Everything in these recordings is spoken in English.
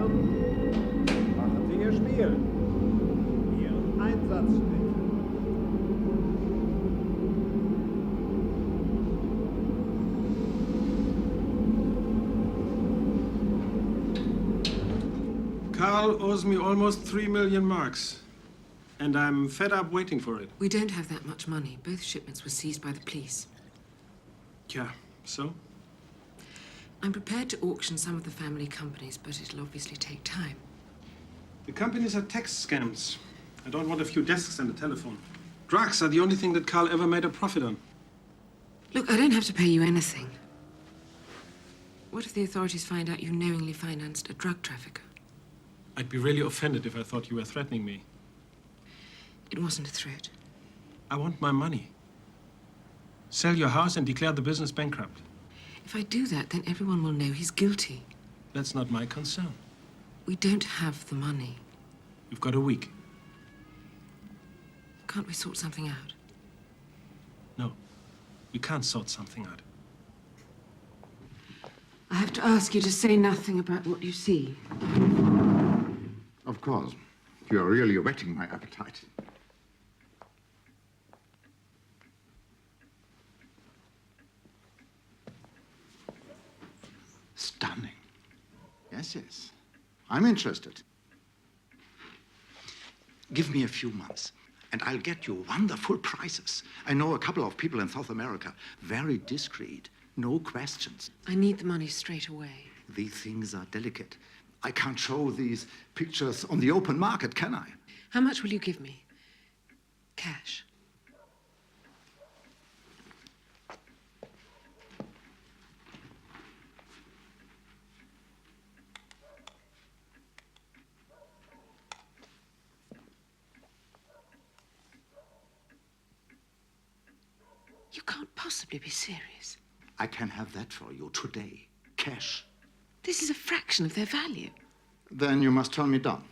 Herren, machen Sie Ihr Spiel. Ihren Einsatz bitte. Carl owes me almost 3 million marks. And I'm fed up waiting for it. We don't have that much money. Both shipments were seized by the police. Yeah, so? I'm prepared to auction some of the family companies, but it'll obviously take time. The companies are tax scams. I don't want a few desks and a telephone. Drugs are the only thing that Carl ever made a profit on. Look, I don't have to pay you anything. What if the authorities find out you knowingly financed a drug trafficker? I'd be really offended if I thought you were threatening me. It wasn't a threat. I want my money. Sell your house and declare the business bankrupt. If I do that, then everyone will know he's guilty. That's not my concern. We don't have the money. You've got a week. Can't we sort something out? No, we can't sort something out. I have to ask you to say nothing about what you see. Of course. You're really whetting my appetite. Stunning. Yes, yes. I'm interested. Give me a few months, and I'll get you wonderful prices. I know a couple of people in South America, very discreet, no questions. I need the money straight away. These things are delicate. I can't show these pictures on the open market, can I? How much will you give me? Cash. You can't possibly be serious. I can have that for you today. Cash. This is a fraction of their value. Then you must turn me down.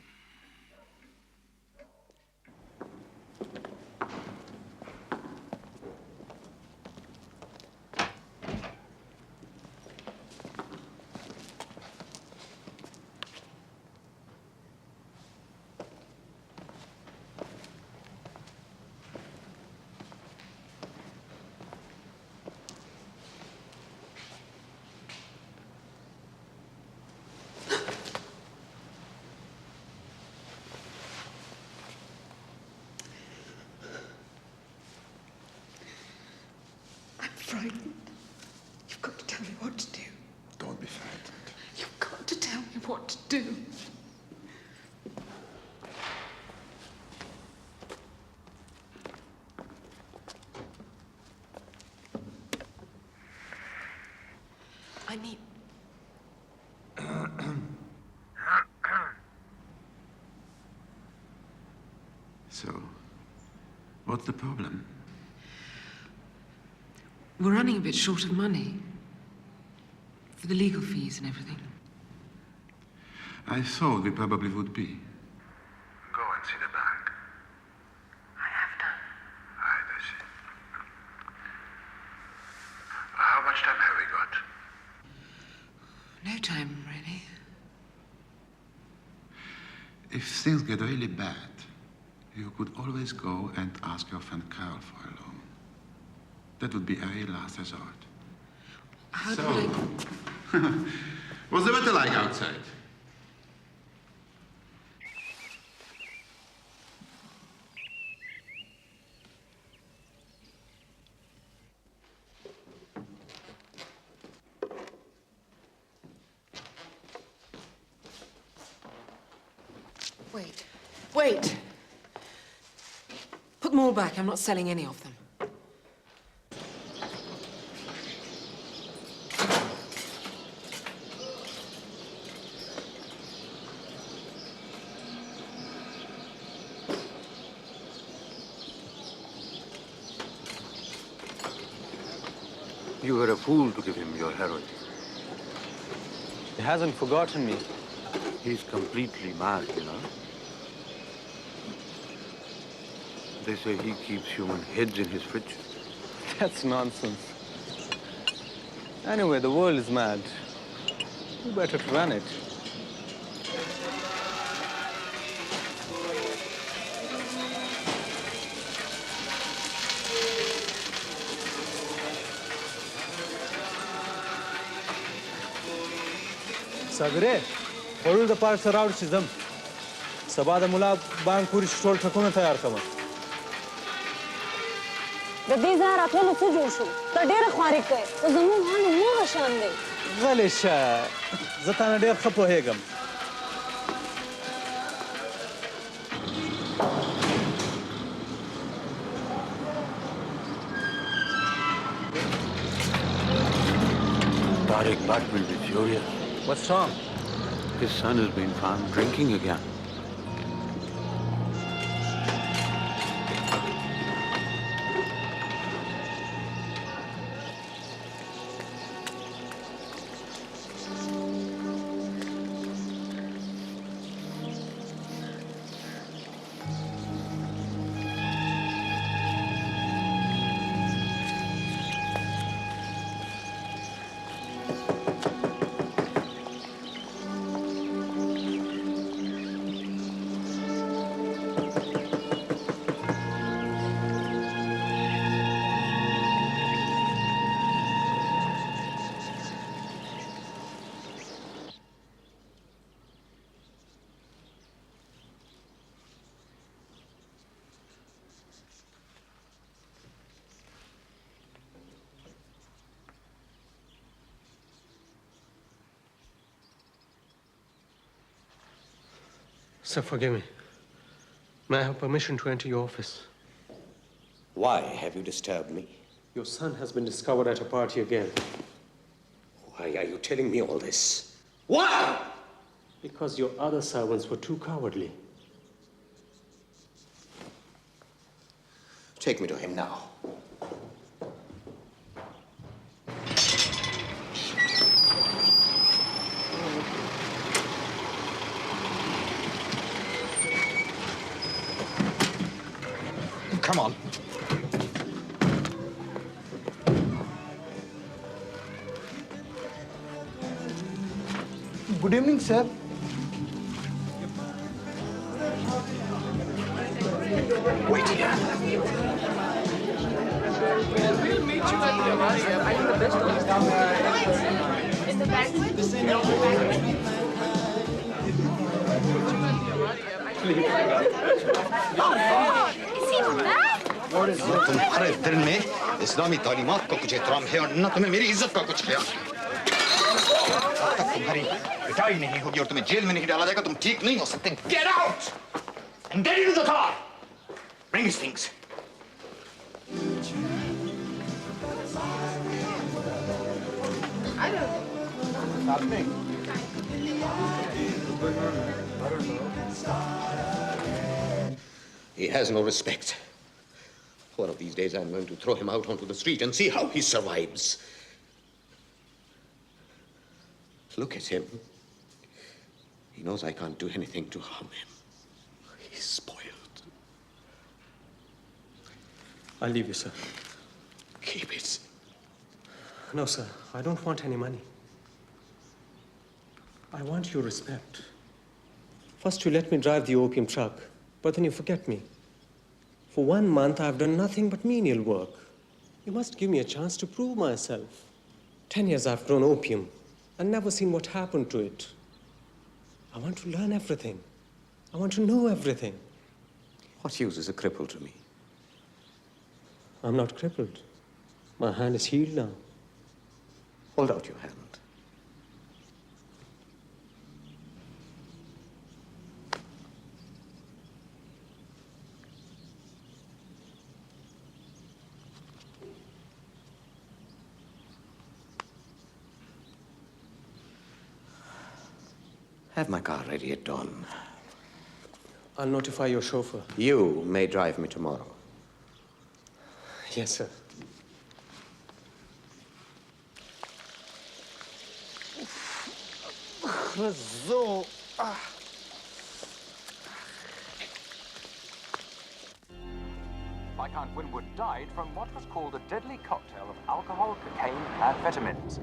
Frightened. You've got to tell me what to do. Don't be frightened. You've got to tell me what to do. I need... So, what's the problem? We're running a bit short of money. For the legal fees and everything. I thought we probably would be. Go and see the bank. I have done. Right, I see. How much time have we got? No time, really. If things get really bad, you could always go and ask your friend Carl for a loan. That would be a very last resort. How do I... What's the weather like outside? Wait. Wait! Put them all back. I'm not selling any of them. You were a fool to give him your heroin. He hasn't forgotten me. He's completely mad, you know. They say he keeps human heads in his fridge. That's nonsense. Anyway, the world is mad. Who better to run it? Sagre, all the parts around Shizam. Sabada Mula Bang Purish told Takuna Tayarkama. The days are at all of Joshu. The dear Quarike was a more Shande. Galisha, Zatana de Kapohegam. Tariq Bhatt will be furious. What's wrong? His son has been found drinking again. Sir, forgive me. May I have permission to enter your office? Why have you disturbed me? Your son has been discovered at a party again. Why are you telling me all this? Why? Because your other servants were too cowardly. Take me to him now. Come on. Good evening, sir. Wait here. We'll meet you at the Amalia. I think the best of in the banquet. तुम्हारे दिल में इस्लामी तालीमात को कुछ एहतराम है और न तुम्हें मेरी इज्जत का कुछ ख्याल। जब तक तुम्हारी पिटाई नहीं होगी और तुम्हें जेल में नहीं डाला जाएगा तुम ठीक नहीं हो सकते। Get out and get into the car. Bring his things. Traffik. He has no respect. One of these days I'm going to throw him out onto the street and see how he survives. Look at him. He knows I can't do anything to harm him. He's spoiled. I'll leave you, sir. Keep it. No, sir. I don't want any money. I want your respect. First, you let me drive the opium truck, but then you forget me. For 1 month, I've done nothing but menial work. You must give me a chance to prove myself. 10 years I've grown opium and never seen what happened to it. I want to learn everything. I want to know everything. What use is a cripple to me? I'm not crippled. My hand is healed now. Hold out your hand. Have my car ready at dawn. I'll notify your chauffeur. You may drive me tomorrow. Yes, sir. Viscount Winwood died from what was called a deadly cocktail of alcohol, cocaine, and amphetamines.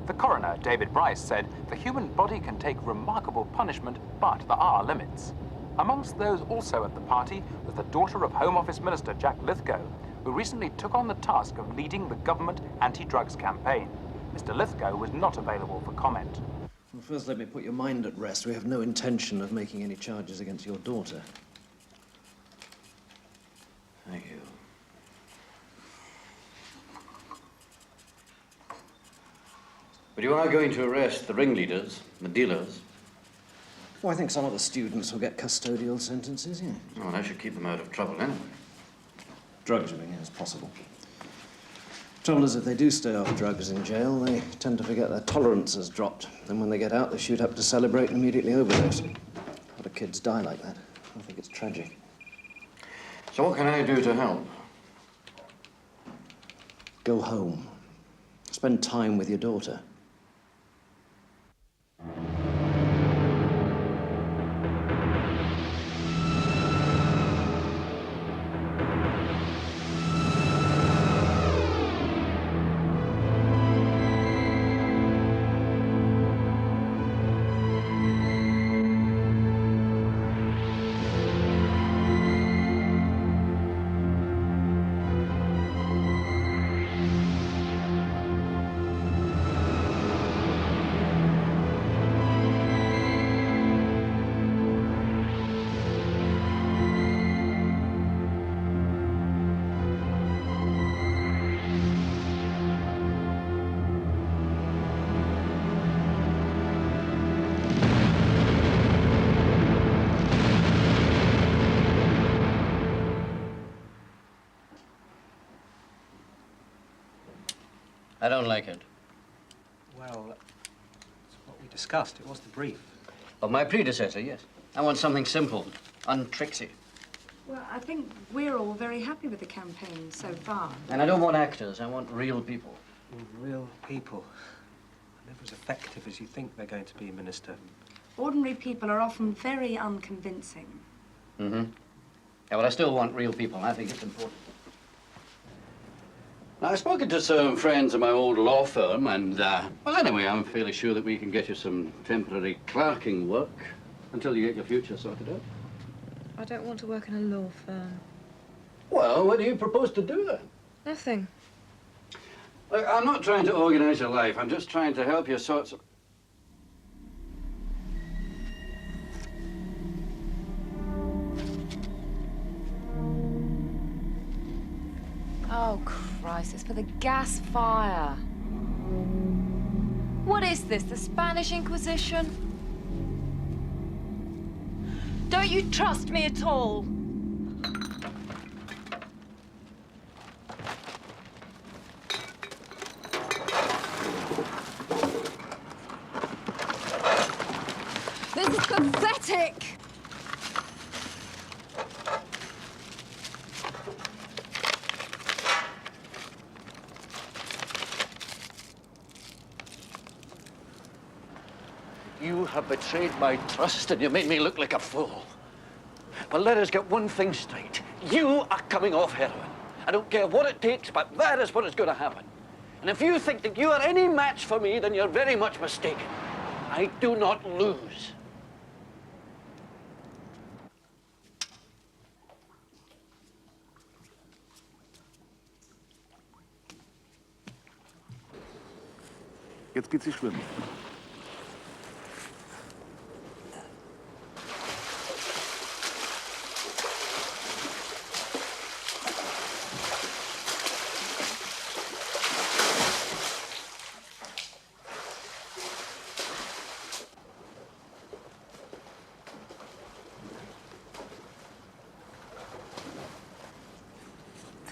The coroner, David Bryce, said the human body can take remarkable punishment, but there are limits. Amongst those also at the party was the daughter of Home Office Minister Jack Lithgow, who recently took on the task of leading the government anti-drugs campaign. Mr. Lithgow was not available for comment. Well, first, let me put your mind at rest. We have no intention of making any charges against your daughter. Thank you. But you are going to arrest the ringleaders, the dealers. Well, I think some of the students will get custodial sentences, yeah. Well, that should keep them out of trouble anyway. Drugs, you mean, is possible. Trouble is, if they do stay off drugs in jail, they tend to forget their tolerance has dropped. And when they get out, they shoot up to celebrate and immediately overdose. A lot of kids die like that. I think it's tragic. So what can I do to help? Go home. Spend time with your daughter. I don't like it. Well, that's what we discussed. It was the brief. Of my predecessor, yes. I want something simple, untricksy. Well, I think we're all very happy with the campaign so far. And I don't want actors, I want real people. Real people. Never as effective as you think they're going to be, Minister. Ordinary people are often very unconvincing. Mm-hmm. Yeah, well, I still want real people. I think it's important. Now, I've spoken to some friends of my old law firm, and, well, anyway, I'm fairly sure that we can get you some temporary clerking work until you get your future sorted out. I don't want to work in a law firm. Well, what do you propose to do, then? Nothing. Look, I'm not trying to organize your life. I'm just trying to help you sort of... Oh, Christ, it's for the gas fire. What is this, the Spanish Inquisition? Don't you trust me at all? This is pathetic! You have betrayed my trust and you made me look like a fool. Well, let us get one thing straight. You are coming off heroin. I don't care what it takes, but that is what is going to happen. And if you think that you are any match for me, then you're very much mistaken. I do not lose. Jetzt geht sie schwimmen.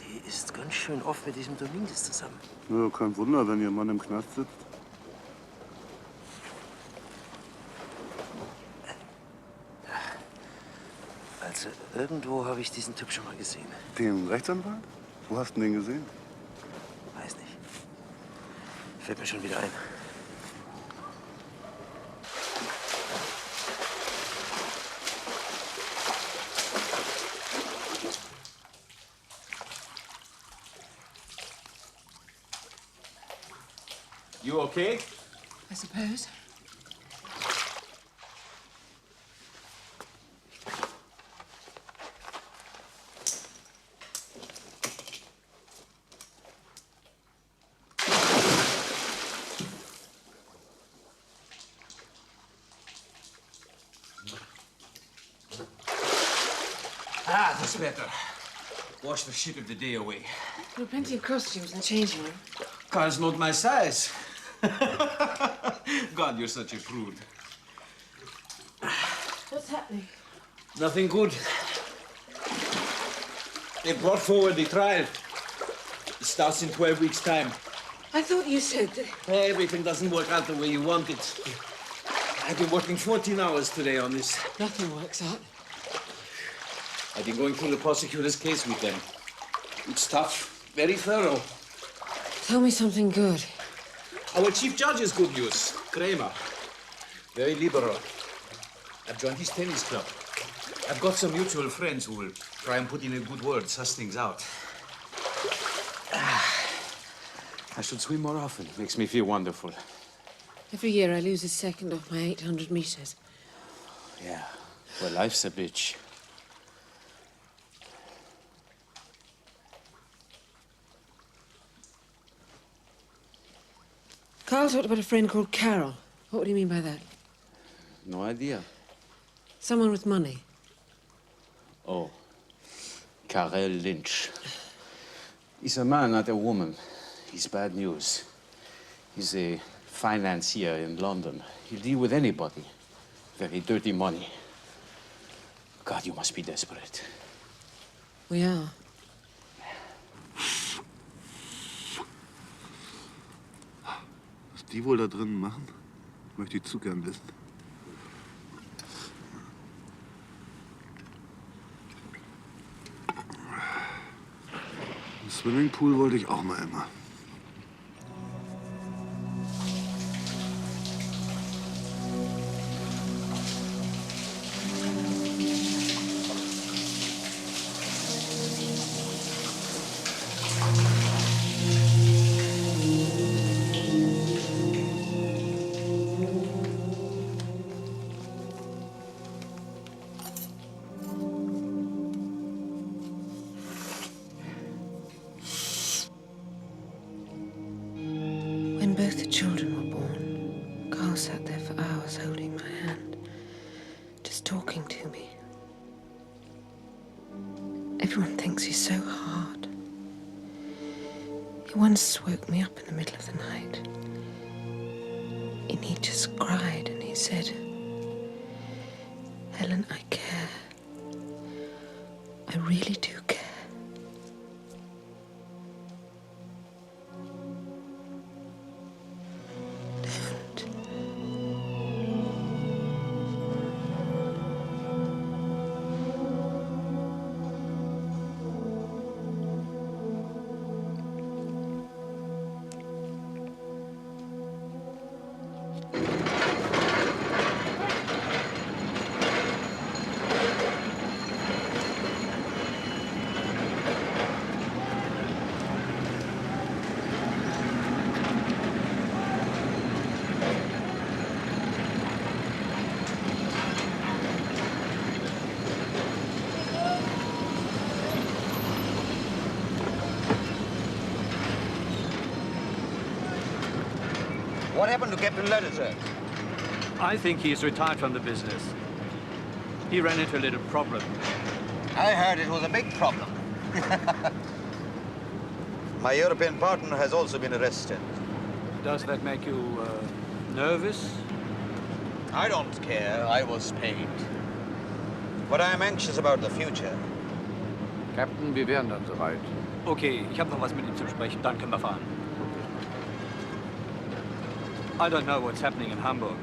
Die ist ganz schön oft mit diesem Dominguez zusammen. Ja, kein Wunder, wenn ihr Mann im Knast sitzt. Also, irgendwo habe ich diesen Typ schon mal gesehen. Den Rechtsanwalt? Wo hast du den gesehen? Weiß nicht. Fällt mir schon wieder ein. You okay? I suppose. Ah, that's better. Wash the shit of the day away. There are plenty of costumes in the changing room. Carl's not my size. God, you're such a prude. What's happening? Nothing good. They brought forward the trial. It starts in 12 weeks' time. I thought you said that... Everything doesn't work out the way you want it. I've been working 14 hours today on this. Nothing works out. I've been going through the prosecutor's case with them. It's tough, very thorough. Tell me something good. Our chief judge is good news, Kramer. Very liberal. I've joined his tennis club. I've got some mutual friends who will try and put in a good word, suss things out. I should swim more often. It makes me feel wonderful. Every year I lose a second off my 800 meters. Yeah, well, life's a bitch. Carl talked about a friend called Carol. What would he mean by that? No idea. Someone with money. Oh, Karel Lynch. He's a man, not a woman. He's bad news. He's a financier in London. He'll deal with anybody. Very dirty money. God, you must be desperate. We are. Was die wohl da drinnen machen, möchte ich zu gern wissen. Ein Swimmingpool wollte ich auch mal immer. When both the children were born, Carl sat there for hours holding my hand, just talking to me. Everyone thinks he's so hard. He once woke me up in the middle of the night. And he just cried and he said, "Helen, I care. I really do care." What happened to Captain Leonard, sir? I think he's retired from the business. He ran into a little problem. I heard it was a big problem. My European partner has also been arrested. Does that make you nervous? I don't care. I was paid. But I am anxious about the future. Captain, wir wären dann soweit. Okay, ich habe noch was mit ihm zu besprechen, dann können wir fahren. I don't know what's happening in Hamburg.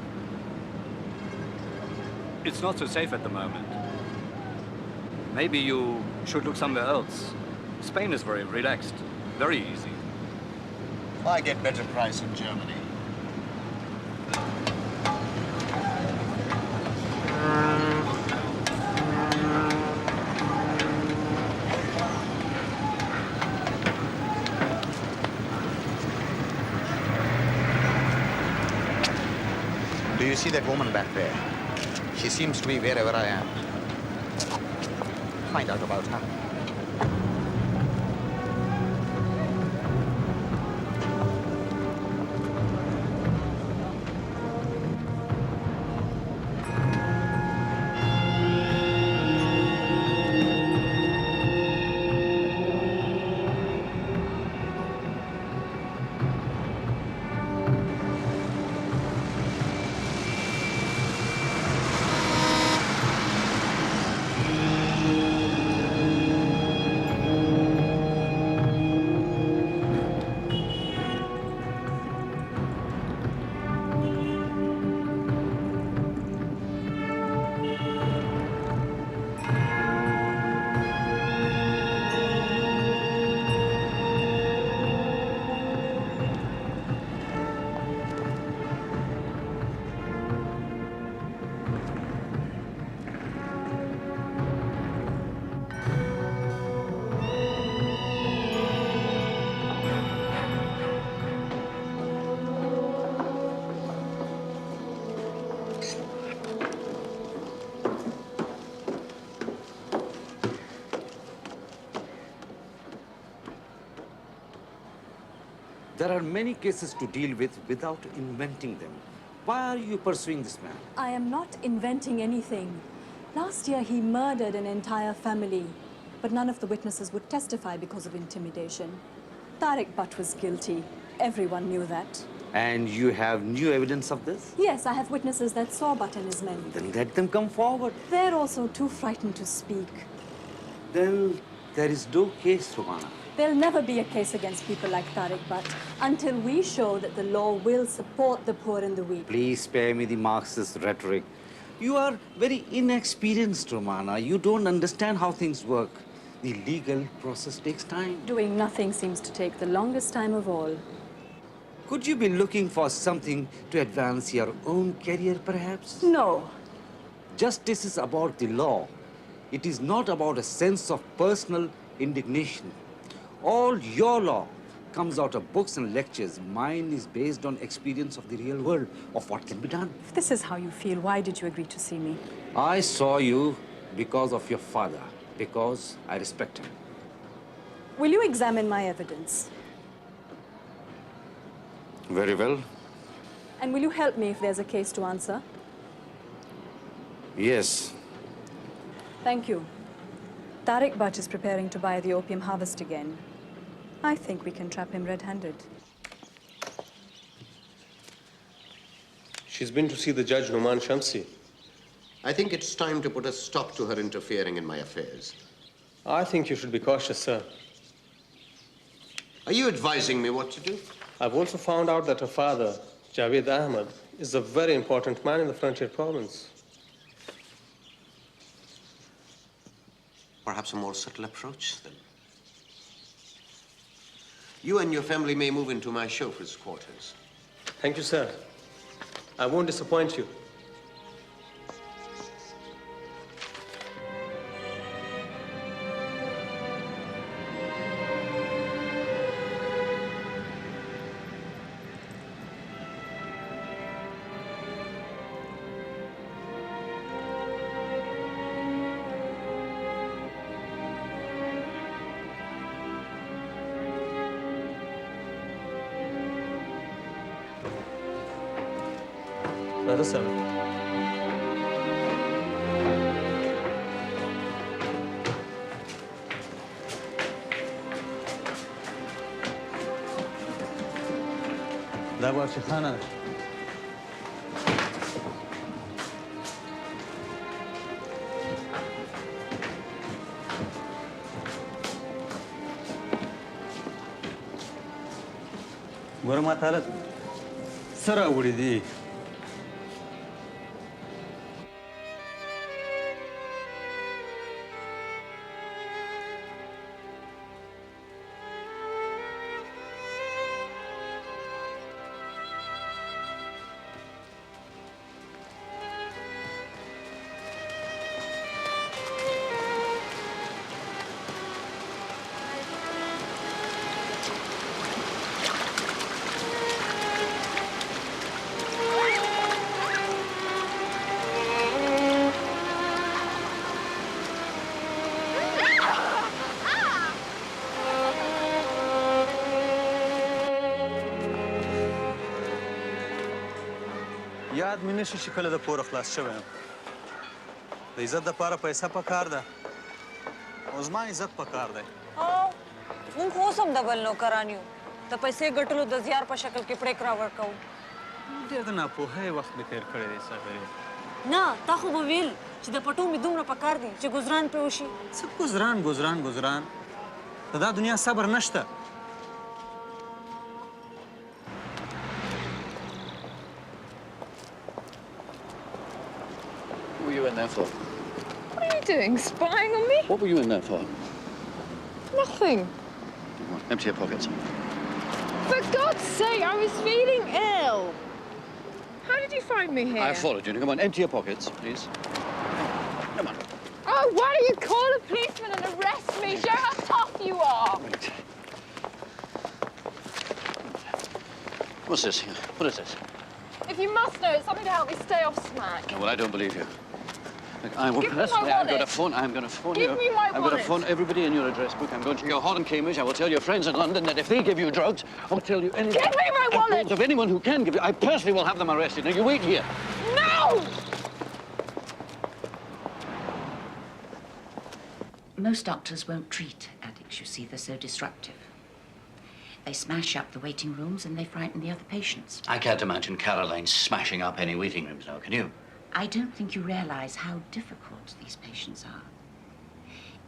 It's not so safe at the moment. Maybe you should look somewhere else. Spain is very relaxed, very easy. I get better price in Germany. Do you see that woman back there? She seems to be wherever I am. Find out about her. There are many cases to deal with without inventing them. Why are you pursuing this man? I am not inventing anything. Last year, he murdered an entire family, but none of the witnesses would testify because of intimidation. Tariq Butt was guilty. Everyone knew that. And you have new evidence of this? Yes, I have witnesses that saw Butt and his men. Then let them come forward. They're also too frightened to speak. Then there is no case, Romana. There'll never be a case against people like Tariq Butt until we show that the law will support the poor and the weak. Please spare me the Marxist rhetoric. You are very inexperienced, Romana. You don't understand how things work. The legal process takes time. Doing nothing seems to take the longest time of all. Could you be looking for something to advance your own career, perhaps? No. Justice is about the law. It is not about a sense of personal indignation. All your law comes out of books and lectures. Mine is based on experience of the real world, of what can be done. If this is how you feel, why did you agree to see me? I saw you because of your father, because I respect him. Will you examine my evidence? Very well. And will you help me if there's a case to answer? Yes. Thank you. Tariq Butt is preparing to buy the opium harvest again. I think we can trap him red-handed. She's been to see the judge, Numan Shamsi. I think it's time to put a stop to her interfering in my affairs. I think you should be cautious, sir. Are you advising me what to do? I've also found out that her father, Javed Ahmed, is a very important man in the frontier province. Perhaps a more subtle approach, then. You and your family may move into my chauffeur's quarters. Thank you, sir. I won't disappoint you. Another 7. دا باشی خانه ګوره ما تعالی څه راوړي دي یاد مې نشي چې کله د پوره خلاص شوی یم د عزت دپاره پیسه پکار ده او زما عزت پکار دی مونږ خو اوس هم د بل نوکران یو د پیسې ګټلو د زیار په شکل کې پریکړه ورکوو ډېر د ناپوهۍ وخت مې تېر کړی دی صابرې نه تا خو به ویل چې د پټو مې دومره پکار دي چې ګزران پرې وشي څه ګزران د دا دنیا صبر نشته What were you in there for? What are you doing? Spying on me? What were you in there for? Nothing. Come on, empty your pockets. For God's sake, I was feeling ill. How did you find me here? I followed you. Come on, empty your pockets, please. Come on. Oh, why don't you call a policeman and arrest me? Show how tough you are. Wait. What's this? What is this? If you must know, it's something to help me stay off smack. Oh, well, I don't believe you. Look, I will Give me my personally, I'm going to wallet. phone Give you. me my I'm going to wallet. phone everybody in your address book. I'm going to your hall in Cambridge. I will tell your friends in London that if they give you drugs, I'll tell you anything. Give me my wallet. Of anyone who can give you, I personally will have them arrested. Now, you wait here. No! Most doctors won't treat addicts, you see. They're so disruptive. They smash up the waiting rooms and they frighten the other patients. I can't imagine Caroline smashing up any waiting rooms now, can you? I don't think you realize how difficult these patients are.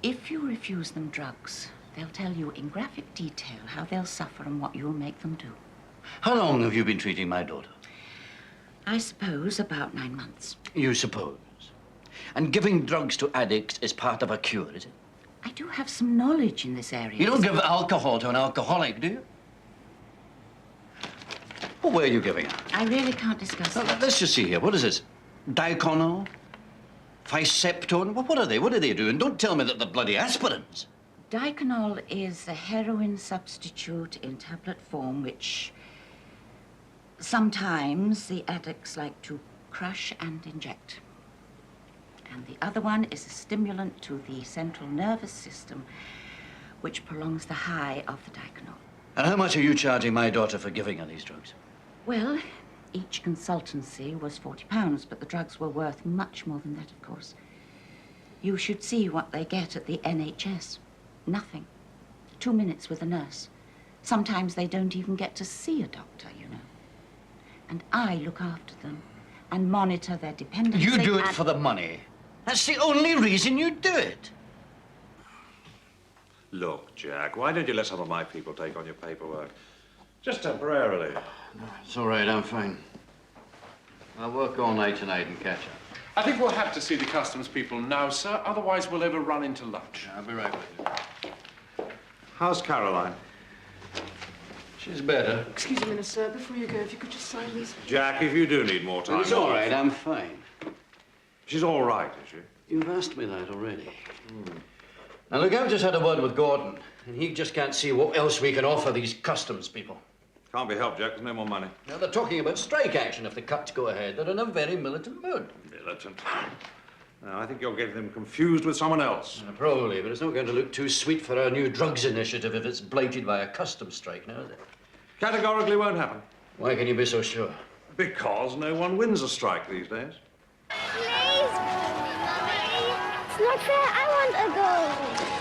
If you refuse them drugs, they'll tell you in graphic detail how they'll suffer and what you'll make them do. How long have you been treating my daughter? I suppose about 9 months. You suppose? And giving drugs to addicts is part of a cure, is it? I do have some knowledge in this area. You don't give alcohol to an alcoholic, do you? What were you giving her? I really can't discuss that. Let's just see here. What is this? Diconol? Ficeptone? What are they? What do they do? And don't tell me that they're bloody aspirins. Diconol is a heroin substitute in tablet form, which sometimes the addicts like to crush and inject. And the other one is a stimulant to the central nervous system, which prolongs the high of the diconol. And how much are you charging my daughter for giving her these drugs? Well, each consultancy was £40, but the drugs were worth much more than that, of course. You should see what they get at the NHS. Nothing. 2 minutes with a nurse. Sometimes they don't even get to see a doctor, you know. And I look after them and monitor their dependency. You do it for the money. That's the only reason you do it. Look, Jack, why don't you let some of my people take on your paperwork? Just temporarily. It's all right, I'm fine. I'll work all night tonight and catch up. I think we'll have to see the customs people now, sir. Otherwise, we'll overrun into lunch. I'll be right with you. How's Caroline? She's better. Excuse me, sir, before you go, if you could just sign these. Jack, if you do need more time... It's all right, I'm fine. She's all right, is she? You've asked me that already. Now, look, I've just had a word with Gordon, and he just can't see what else we can offer these customs people. Can't be helped, Jack. There's no more money. Now, they're talking about strike action if the cuts go ahead. They're in a very militant mood. Militant? Now, I think you're getting them confused with someone else. Probably, but it's not going to look too sweet for our new drugs initiative if it's blighted by a customs strike, now, is it? Categorically won't happen. Why can you be so sure? Because no one wins a strike these days. Please, it's not fair. I want a goal.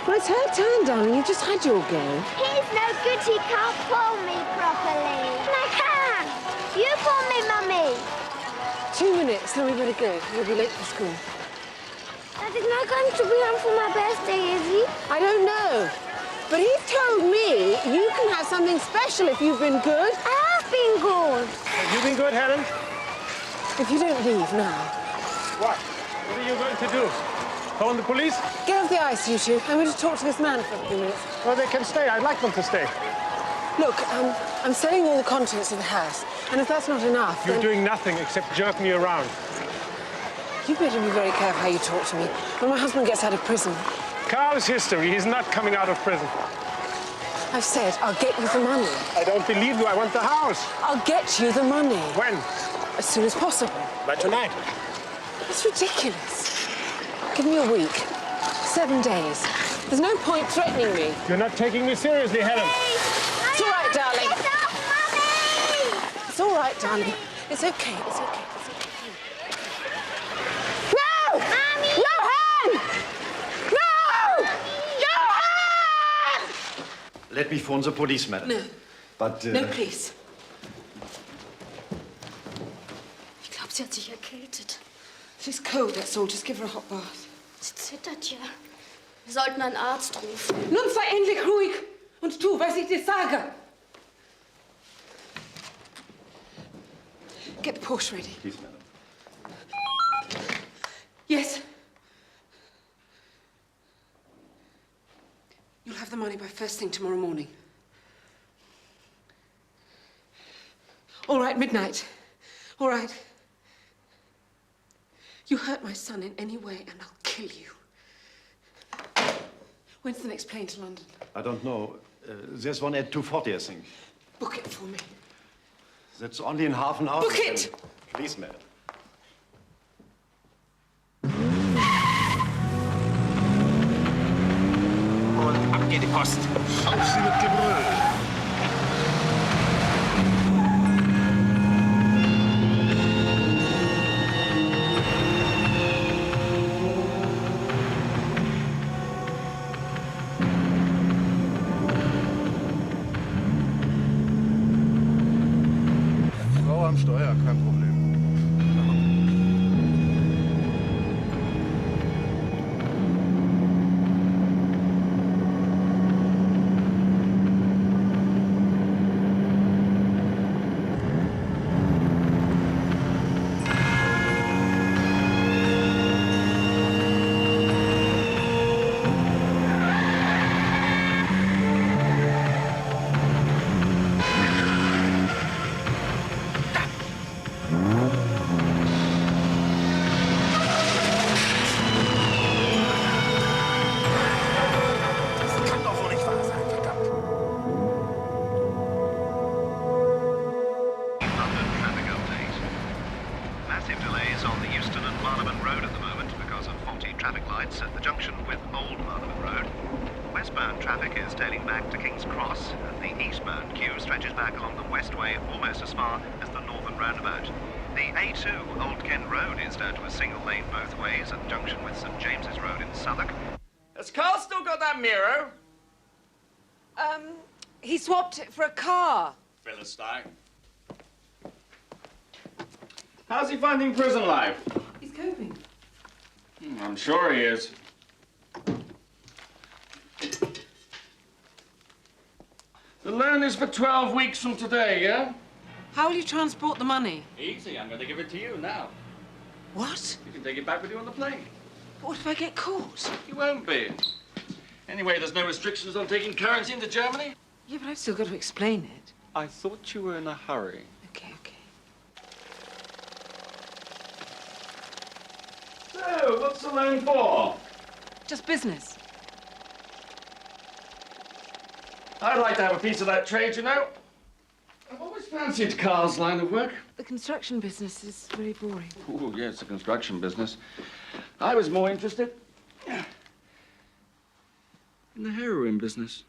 Well, it's her turn, darling. You just had your go. He's no good. He can't pull me properly. I can. You pull me, Mummy. 2 minutes, then we better go. You'll be late for school. Daddy's not going to be home for my birthday, is he? I don't know. But he told me you can have something special if you've been good. I have been good. Have you been good, Helen? If you don't leave now. What? What are you going to do? Phone the police? Get off the ice, you two. I'm going to talk to this man for a few minutes. Well, they can stay. I'd like them to stay. Look, I'm selling all the contents of the house. And if that's not enough, You're then... doing nothing except jerk me around. You better be very careful how you talk to me. When my husband gets out of prison... Carl's history. He's not coming out of prison. I've said I'll get you the money. I don't believe you. I want the house. I'll get you the money. When? As soon as possible. By tonight. That's ridiculous. Give me a week. 7 days. There's no point threatening me. You're not taking me seriously, Helen. It's all right, darling. It's all right, darling. It's okay. It's okay. It's okay. No! Mommy! Johan! No! Johan! Let me phone the police, madam. No. But, No, please. Ich glaube, sie hat sich erkältet. She's cold, that's all. Just give her a hot bath. Sie zittert ja. Wir sollten einen Arzt rufen. Nun sei endlich ruhig und tu, was ich dir sage. Get the Porsche ready. Please, madam. Yes. You'll have the money by first thing tomorrow morning. All right, midnight. All right. You hurt my son in any way, and I'll kill you. When's the next plane to London? I don't know. There's one at 2:40, I think. Book it for me. That's only in half an hour. Book it! Please, madam. paquet de poste. Auf sie mit Gebrüll! Frau am Steuer, kein Problem. Massive delays on the Euston and Marylebone Road at the moment because of faulty traffic lights at the junction with Old Marylebone Road. Westbound traffic is tailing back to King's Cross, and the eastbound queue stretches back along the Westway almost as far as the Northern Roundabout. The A2 Old Kent Road is down to a single lane both ways at the junction with St James's Road in Southwark. Has Carl still got that mirror? He swapped it for a car. Philistine. How's he finding prison life? He's coping. I'm sure he is. The loan is for 12 weeks from today, yeah? How will you transport the money? Easy, I'm going to give it to you now. What? You can take it back with you on the plane. But what if I get caught? You won't be. Anyway, there's no restrictions on taking currency into Germany. Yeah, but I've still got to explain it. I thought you were in a hurry. Okay. So, what's the loan for? Just business. I'd like to have a piece of that trade, you know. I've always fancied Carl's line of work. The construction business is really boring. Oh, yes, the construction business. I was more interested in the heroin business.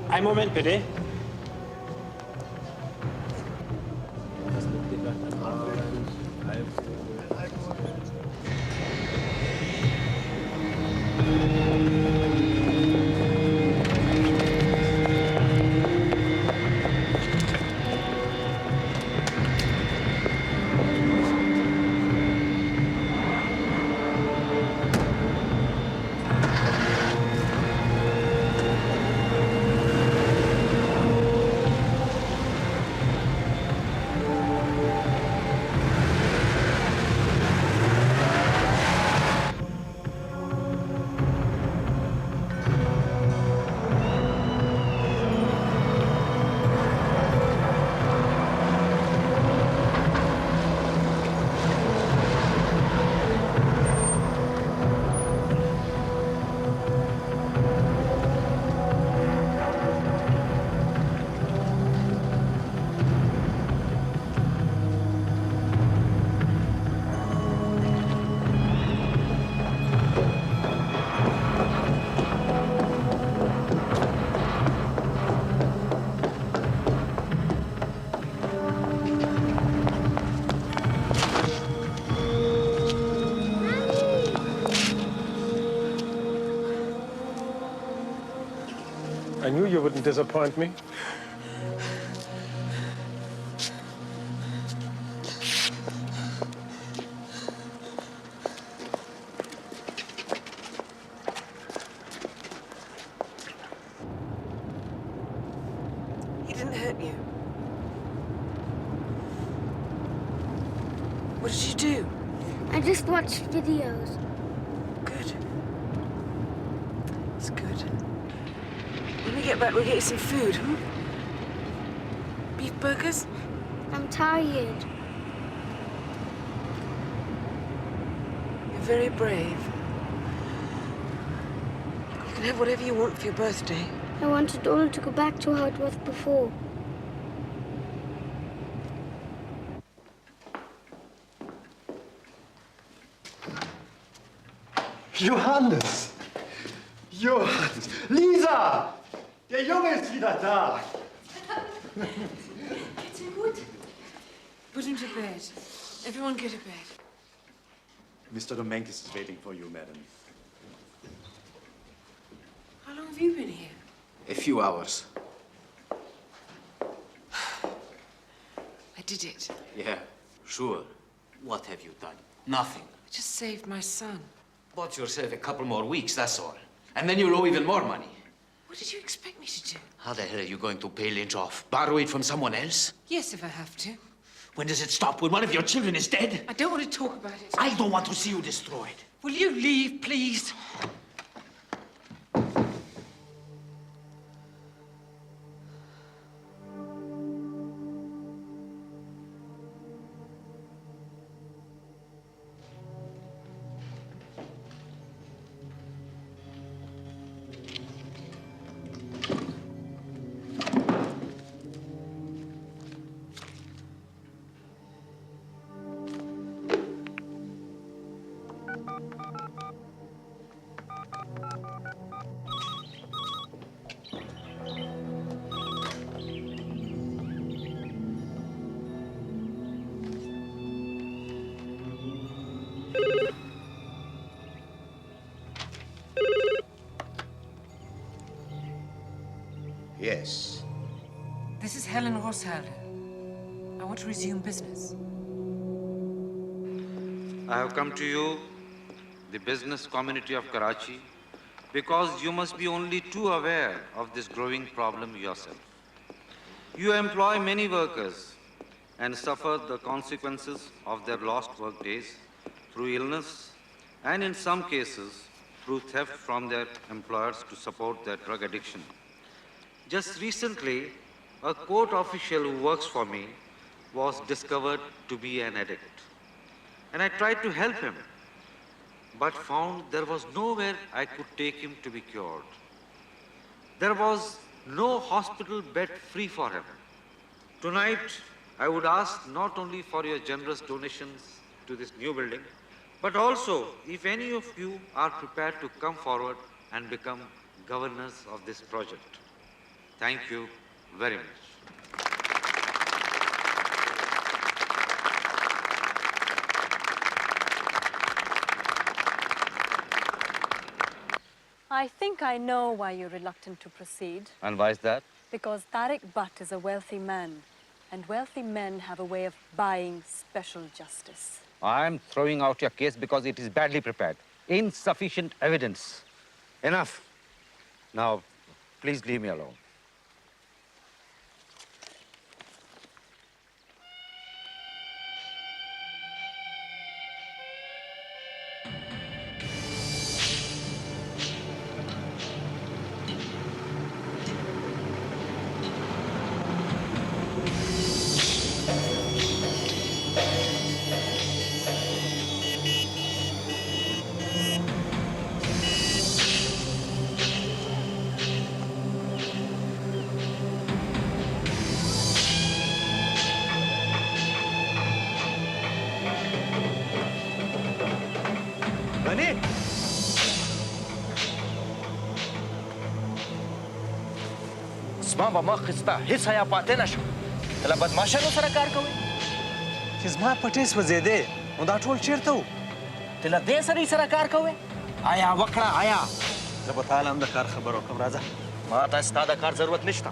Einen Moment bitte. I knew you wouldn't disappoint me. He didn't hurt you. What did you do? I just watched videos. Good. It's good. When we get back, we'll get you some food, hmm? Beef burgers? I'm tired. You're very brave. can have whatever you want for your birthday. I want it all to go back to how it was before. Johannes! Johannes! Lisa! Der Junge ist wieder da! Geht's ihm gut? Put him to bed. Everyone get to bed. Mr. Domenkis is waiting for you, madam. How long have you been here? A few hours. I did it. Yeah, sure. What have you done? Nothing. I just saved my son. Bought yourself a couple more weeks, that's all. And then you'll owe even more money. What did you expect me to do? How the hell are you going to pay Lynch off? Borrow it from someone else? Yes, if I have to. When does it stop? When one of your children is dead? I don't want to talk about it. I don't want to see you destroyed. Will you leave, please? Yes. This is Helen Roshalde. I want to resume business. I have come to you, the business community of Karachi, because you must be only too aware of this growing problem yourself. You employ many workers and suffer the consequences of their lost work days through illness and in some cases through theft from their employers to support their drug addiction. Just recently, a court official who works for me was discovered to be an addict. And I tried to help him, but found there was nowhere I could take him to be cured. There was no hospital bed free for him. Tonight, I would ask not only for your generous donations to this new building, but also if any of you are prepared to come forward and become governors of this project. Thank you very much. I think I know why you're reluctant to proceed. And why is that? Because Tariq Butt is a wealthy man, and wealthy men have a way of buying special justice. I'm throwing out your case because it is badly prepared. Insufficient evidence. Enough. Now, please leave me alone. زما به مخ ستا هیڅ حیا پاتې نه شو ته له بدماشانو سره کار کوې چې زما پټۍ سوځېدې نو دا ټول چېرته و ته له دې سړي سره کار کوې آیا وکړه آیا زه به تاله هم د کار خبر وکړم راځه ما ته ستا د کار ضرورت نشته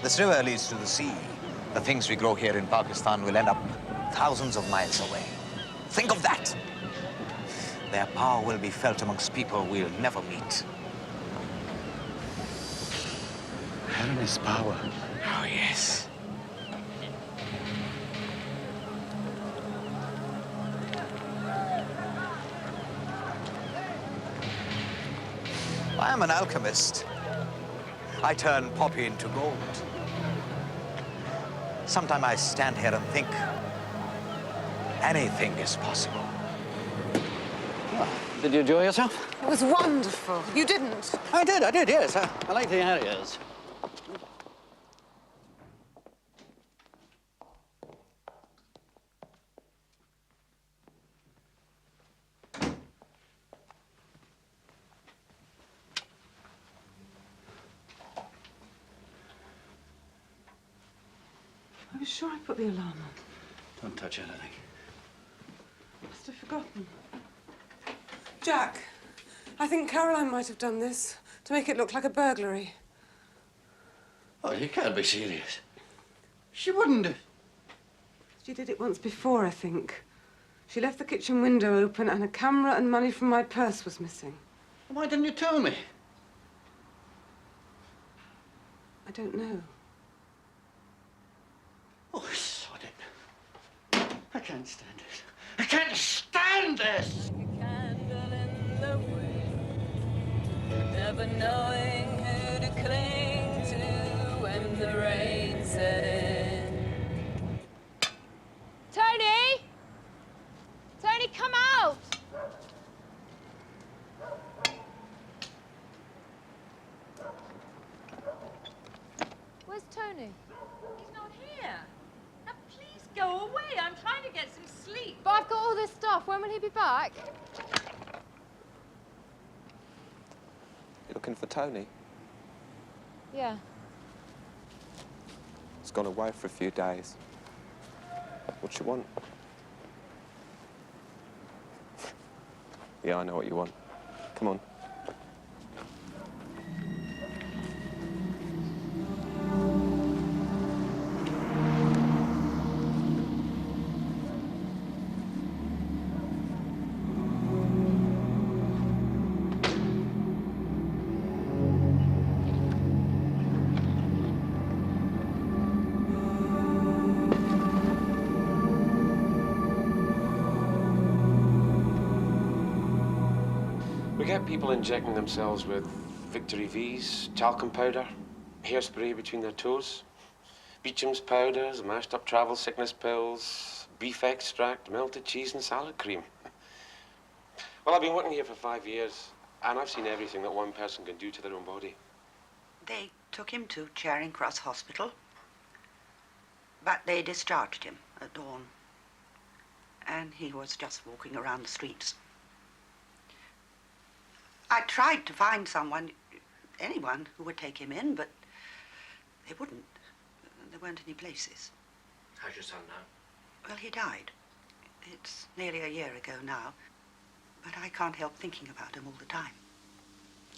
This river leads to the sea. The things we grow here in Pakistan will end up thousands of miles away. Think of that! Their power will be felt amongst people we'll never meet. Heaven is power. Oh, yes. I am an alchemist. I turn poppy into gold. Sometimes I stand here and think anything is possible. Did you enjoy yourself? It was wonderful. You didn't? I did, yes. I like the areas. I was sure I put the alarm on. Don't touch anything. Must have forgotten. Jack, I think Caroline might have done this to make it look like a burglary. Oh, you can't be serious. She wouldn't have. She did it once before, I think. She left the kitchen window open and a camera and money from my purse was missing. Why didn't you tell me? I don't know. Oh, sod it. I can't stand it. I can't stand this! Never knowing who to cling to when the rain set in. Tony! Tony, come out! Where's Tony? He's not here. Now, please go away. I'm trying to get some sleep. But I've got all this stuff. When will he be back? You looking for Tony? Yeah. He's gone away for a few days. What you want? Yeah, I know what you want. Come on. We get people injecting themselves with Victory V's, talcum powder, hairspray between their toes, Beecham's powders, mashed up travel sickness pills, beef extract, melted cheese and salad cream. Well, I've been working here for 5 years, and I've seen everything that one person can do to their own body. They took him to Charing Cross Hospital, but they discharged him at dawn, and he was just walking around the streets. I tried to find someone, anyone, who would take him in, but they wouldn't. There weren't any places. How's your son now? Well, he died. It's nearly a year ago now, but I can't help thinking about him all the time.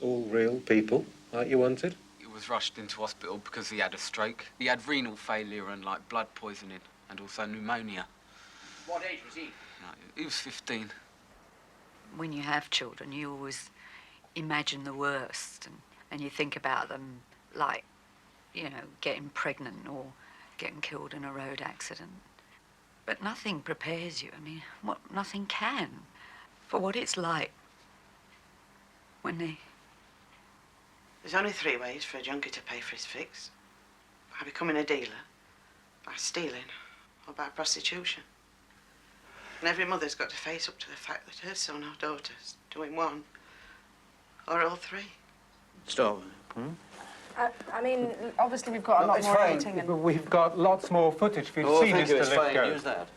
All real people, like you wanted? He was rushed into hospital because he had a stroke. He had renal failure and, like, blood poisoning and also pneumonia. What age was he? He was 15. When you have children, you always imagine the worst, and you think about them like, you know, getting pregnant or getting killed in a road accident. But nothing prepares you, I mean, nothing can, for what it's like when they... There's only 3 ways for a junkie to pay for his fix. By becoming a dealer, by stealing, or by prostitution. And every mother's got to face up to the fact that her son or daughter's doing one, or all 3. Stop. I mean, obviously we've got a lot more editing and... We've got lots more footage for you to see, thank you, Mr. it's fine. Lithgow. Use that.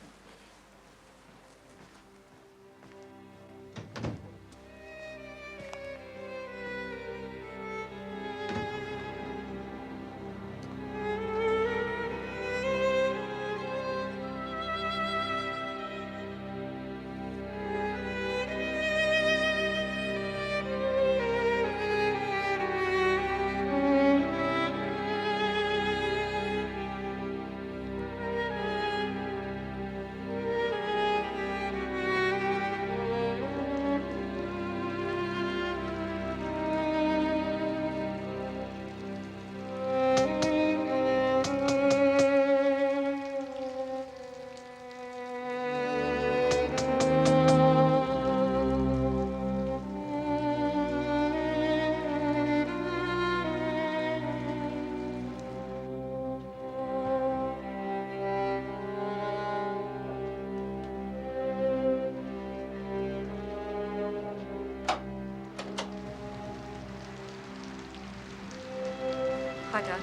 Hi, Dad.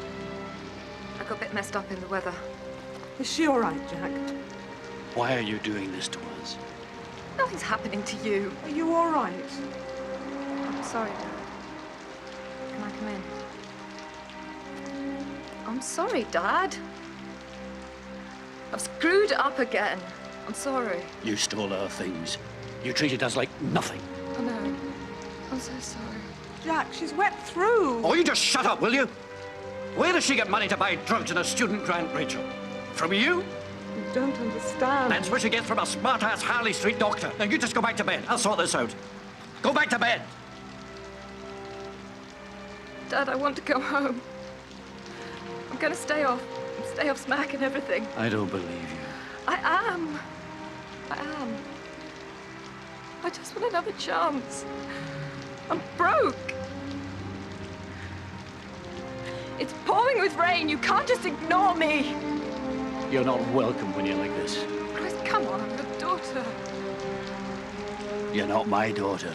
I got a bit messed up in the weather. Is she all right, Jack? Why are you doing this to us? Nothing's happening to you. Are you all right? I'm sorry, Dad. Can I come in? I'm sorry, Dad. I've screwed up again. I'm sorry. You stole our things. You treated us like nothing. I know. I'm so sorry. Jack, she's wet through. Oh, you just shut up, will you? Where does she get money to buy drugs and a student grant, Rachel? From you? You don't understand. That's what she gets from a smart-ass Harley Street doctor. Now, you just go back to bed. I'll sort this out. Go back to bed. Dad, I want to go home. I'm gonna stay off smack and everything. I don't believe you. I am. I just want another chance. I'm broke. It's pouring with rain. You can't just ignore me. You're not welcome when you're like this. Chris, come on, I'm your daughter. You're not my daughter.